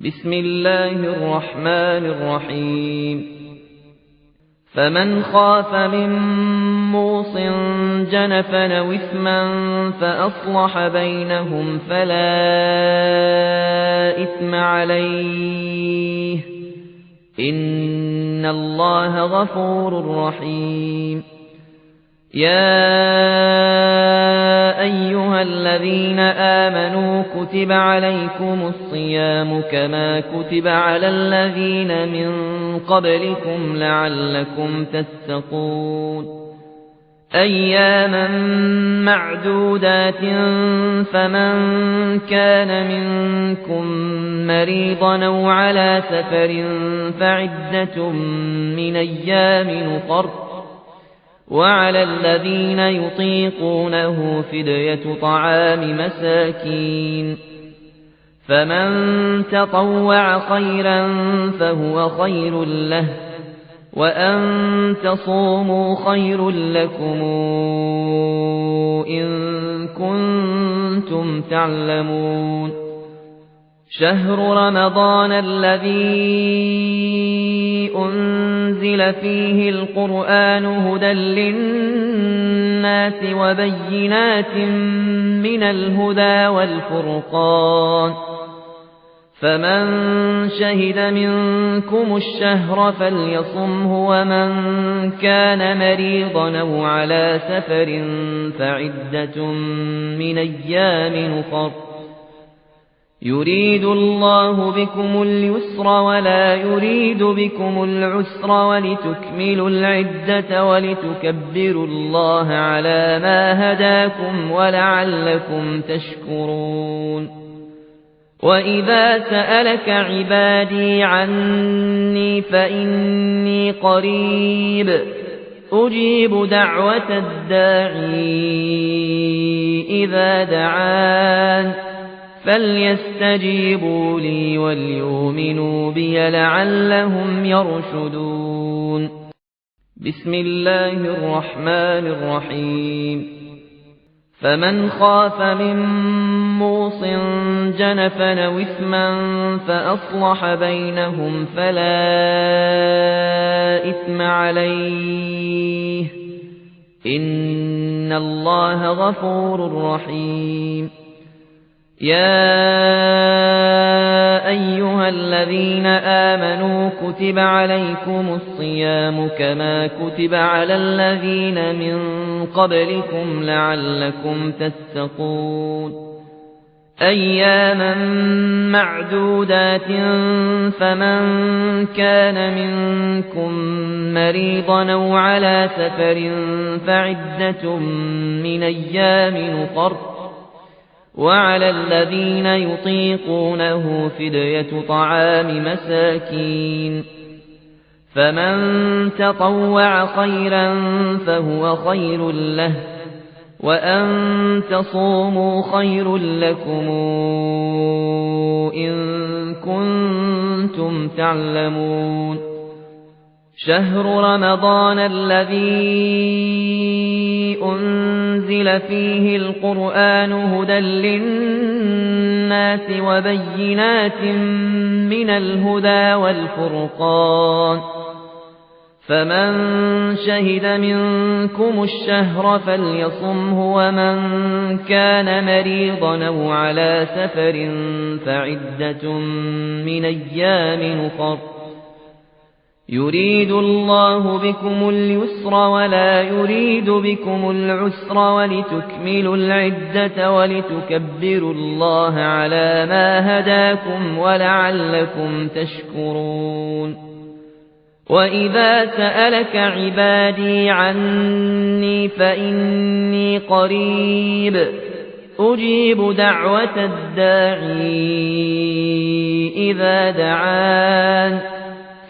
بسم الله الرحمن الرحيم فمن خاف من موص جنفا أو إثما فأصلح بينهم فلا إثم عليه إن الله غفور رحيم يا أيها الذين آمنوا كتب عليكم الصيام كما كتب على الذين من قبلكم لعلكم تتقون أياما معدودات فمن كان منكم مريضا أو على سفر فعدة من أيام أخر وعلى الذين يطيقونه فدية طعام مساكين فمن تطوع خيرا فهو خير له وأن تصوموا خير لكم إن كنتم تعلمون شهر رمضان الذي أنزل فيه القرآن هدى للناس وبينات من الهدى والفرقان فمن شهد منكم الشهر فليصمه ومن كان مريضا أو على سفر فعدة من أيام أخر يريد الله بكم اليسر ولا يريد بكم العسر ولتكملوا العدة ولتكبروا الله على ما هداكم ولعلكم تشكرون وإذا سألك عبادي عني فإني قريب أجيب دعوة الداعي إذا دعان فليستجيبوا لي وليؤمنوا بي لعلهم يرشدون بسم الله الرحمن الرحيم فمن خاف من موص جنفا أو إثما فأصلح بينهم فلا إثم عليه إن الله غفور رحيم يا أيها الذين آمنوا كتب عليكم الصيام كما كتب على الذين من قبلكم لعلكم تتقون أياما معدودات فمن كان منكم مريضا أو على سفر فعدة من أيام أخر وعلى الذين يطيقونه فدية طعام مساكين فمن تطوع خيرا فهو خير له وأن تصوموا خير لكم إن كنتم تعلمون شهر رمضان الذي أنزل فيه القرآن هدى للناس وبينات من الهدى والفرقان فمن شهد منكم الشهر فليصمه ومن كان مريضا أو على سفر فعدة من أيام أخر يريد الله بكم اليسر ولا يريد بكم العسر ولتكملوا العدة ولتكبروا الله على ما هداكم ولعلكم تشكرون وإذا سألك عبادي عني فإني قريب أجيب دعوة الداعي إذا دعان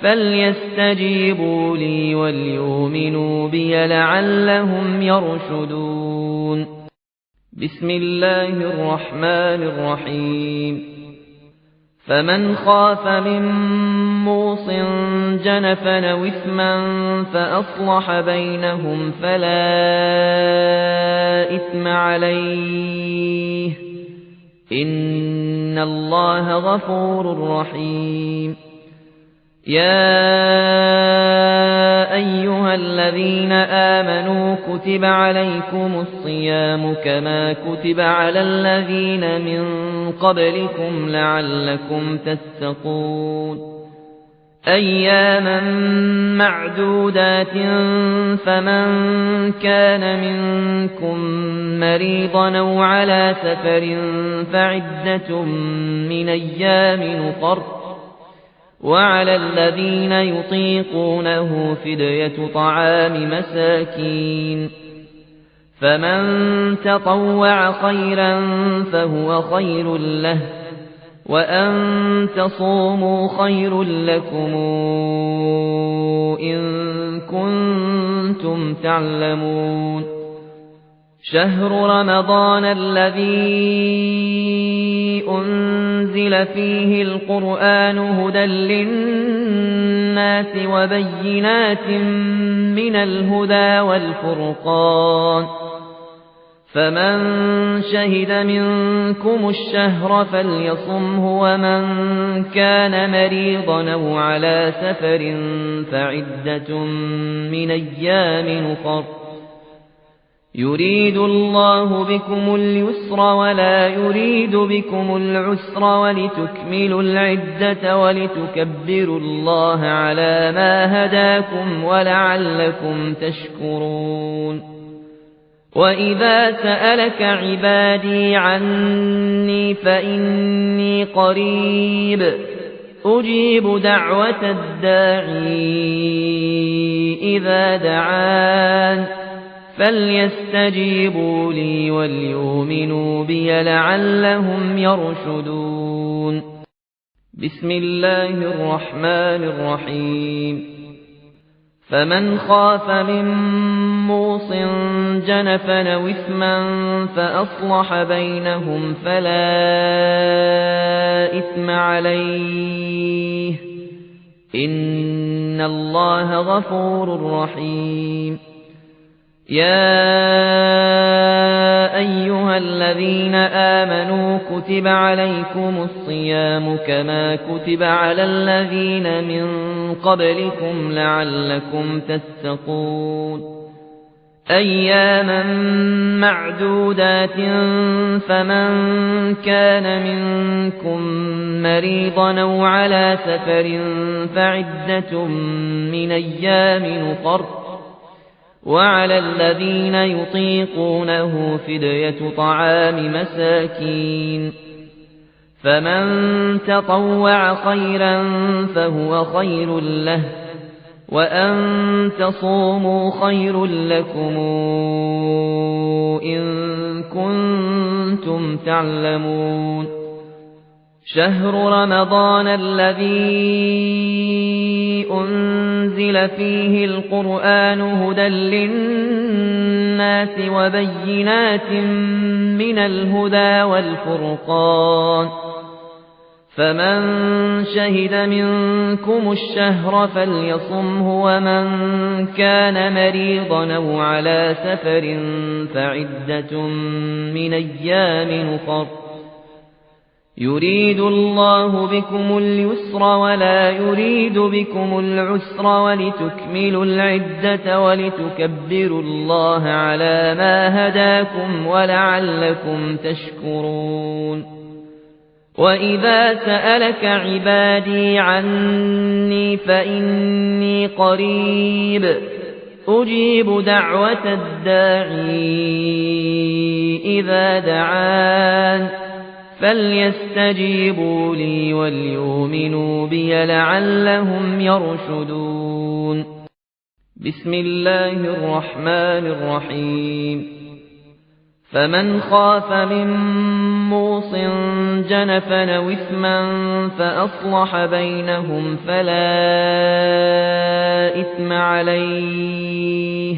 فليستجيبوا لي وليؤمنوا بي لعلهم يرشدون بسم الله الرحمن الرحيم فمن خاف من موص جنفا أو إثما فأصلح بينهم فلا إثم عليه إن الله غفور رحيم يا أيها الذين آمنوا كتب عليكم الصيام كما كتب على الذين من قبلكم لعلكم تتقون أياما معدودات فمن كان منكم مريضا أو على سفر فعدة من أيام أخر وعلى الذين يطيقونه فدية طعام مساكين فمن تطوع خيرا فهو خير له وأن تصوموا خير لكم إن كنتم تعلمون شهر رمضان الذي أنزل فيه القرآن هدى للناس وبينات من الهدى والفرقان فمن شهد منكم الشهر فليصمه ومن كان مريضا أو على سفر فعدة من أيام أخر يريد الله بكم اليسر ولا يريد بكم العسر ولتكملوا العدة ولتكبروا الله على ما هداكم ولعلكم تشكرون وإذا سألك عبادي عني فإني قريب أجيب دعوة الداعي إذا دعان فليستجيبوا لي وليؤمنوا بي لعلهم يرشدون بسم الله الرحمن الرحيم فمن خاف من موص جنفا أو إثما فأصلح بينهم فلا إثم عليه إن الله غفور رحيم يا أيها الذين آمنوا كتب عليكم الصيام كما كتب على الذين من قبلكم لعلكم تتقون أياما معدودات فمن كان منكم مريضا أو على سفر فعدة من أيام أخر وعلى الذين يطيقونه فدية طعام مساكين فمن تطوع خيرا فهو خير له وأن تصوموا خير لكم إن كنتم تعلمون شهر رمضان الذي أنزل فيه القرآن هدى للناس وبينات من الهدى والفرقان فمن شهد منكم الشهر فليصمه ومن كان مريضا أو على سفر فعدة من أيام أخر يريد الله بكم اليسر ولا يريد بكم العسر ولتكملوا العدة ولتكبروا الله على ما هداكم ولعلكم تشكرون وإذا سألك عبادي عني فإني قريب أجيب دعوة الداعي إذا دعان فليستجيبوا لي وليؤمنوا بي لعلهم يرشدون بسم الله الرحمن الرحيم فمن خاف من موص جنفا أو إثما فأصلح بينهم فلا إثم عليه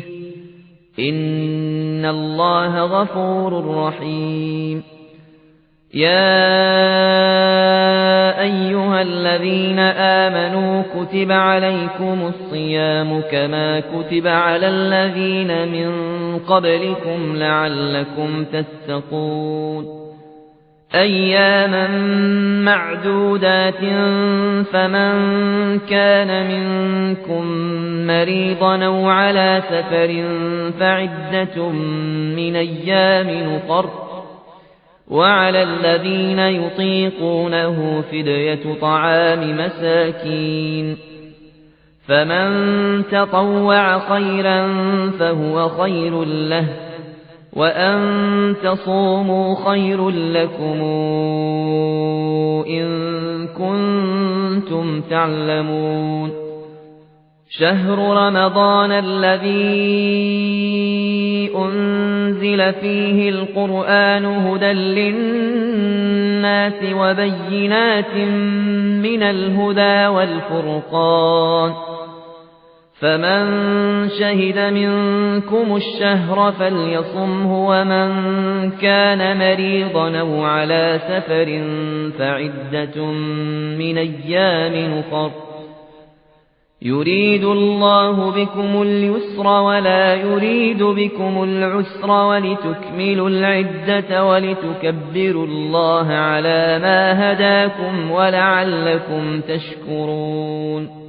إن الله غفور رحيم يا أيها الذين آمنوا كتب عليكم الصيام كما كتب على الذين من قبلكم لعلكم تتقون أياما معدودات فمن كان منكم مريضا أو على سفر فعدة من أيام أخر وعلى الذين يطيقونه فدية طعام مساكين فمن تطوع خيرا فهو خير له وأن تصوموا خير لكم إن كنتم تعلمون شهر رمضان الذي أنزل فيه القرآن هدى للناس وبينات من الهدى والفرقان فمن شهد منكم الشهر فليصمه ومن كان مريضا أو على سفر فعدة من أيام أخر يريد الله بكم اليسر ولا يريد بكم العسر ولتكملوا العدة ولتكبروا الله على ما هداكم ولعلكم تشكرون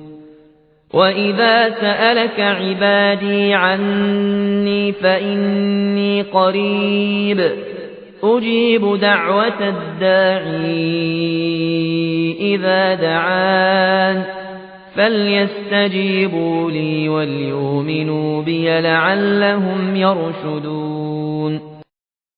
وإذا سألك عبادي عني فإني قريب أجيب دعوة الداعي إذا دعان فليستجيبوا لي وليؤمنوا بي لعلهم يرشدون